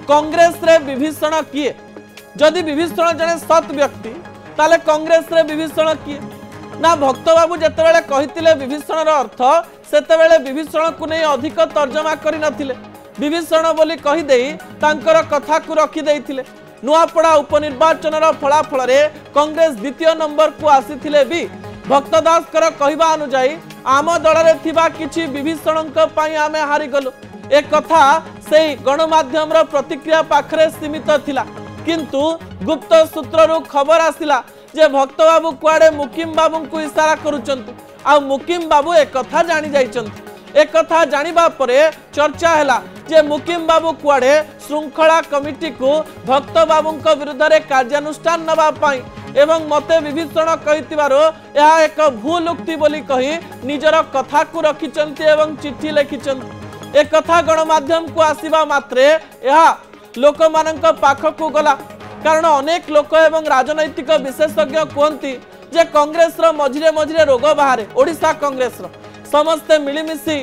कांग्रेस रे विभीषण किए जदि विभीषण जने सत व्यक्ति ताले कांग्रेस रे विभीषण किए ना भक्त बाबू जेतेबेले कहितिले विभीषण अर्थ सेतेबेले विभीषण को नहीं अधिक तर्जमा करि नथिले विभीषण बोली कहि देई तांकर कथा को रखि देइथिले नुआपड़ा उपनिर्वाचन फलाफल रे कांग्रेस द्वितीय नंबर को आसीथिले भी भक्तदास कर कहवा अनुजाई आम दल रे थिबा किछि विभीषण पई आमे हारि गलु ए कथा सेई गणमाध्यम रो प्रतिक्रिया पाखरे सीमित थिला किंतु गुप्त सूत्ररु खबर आसिला जे भक्त बाबू कुआडे मुकिम बाबू को इशारा करूचंतु आ मुकिम बाबू एक कथा जानि जाइचंतु एक कथा जानिबा परे चर्चा हैला जे मुकिम बाबू कुआडे श्रृंखला कमिटी को भक्त बाबू विरुद्ध रे कार्यानुष्ठान नबा पाई एवं मते विभीषण कहितिबारो यह एक भूल उक्ति बोली कही निजर कथा को रखिचंती एवं चिट्ठी लिखिचंती एक कथा गणमाध्यम को आसीबा मात्रे यह लोक मानक पाख को गला कारण अनेक लोक एवं राजनैतिक विशेषज्ञ कहती जे कांग्रेस रो मझिरे मझिरे रोग बाहरे ओडिशा कांग्रेस रो समस्ते मिलीमिशी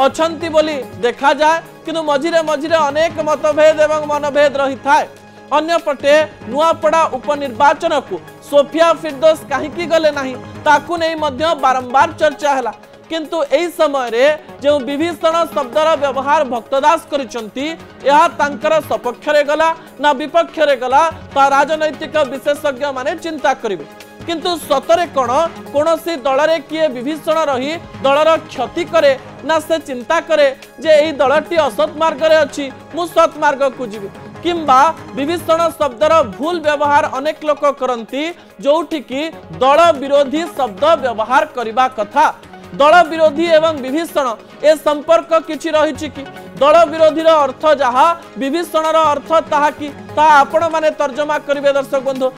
अछंती बोली देखा जाए किंतु मझिरे मझिरे अनेक मतभेद एवं मनभेद रही थाए अन्य पटे नुआपड़ा उपनिर्वाचन को सोफिया फिरदौस कहीं गले नहीं ताकू नहीं मध्य बारंबार चर्चा है किंतु एही समय रे जो विभीषण शब्दर व्यवहार भक्तदास करिसंती यह तांकर सपक्ष रे गला ना विपक्ष रे गला ता राजनैतिक विशेषज्ञ माने चिंता करिवे किंतु सतरे कौन सी दल रे किए विभीषण रही दलर क्षति करे ना से चिंता करे जे एही दलटी असत मार्ग रे अछि मु सत मार्ग को जीवी किंबा विभीषण शब्दर भूल व्यवहार अनेक लोक करती जोठी की दल विरोधी शब्द व्यवहार करबा कथा दल विरोधी एवं विभीषण ए संपर्क किछि रहिछि कि दल विरोधी अर्थ जहा विभीषण अर्थ ताहा कि ता आपण माने तर्जमा करिवे दर्शक बंधु।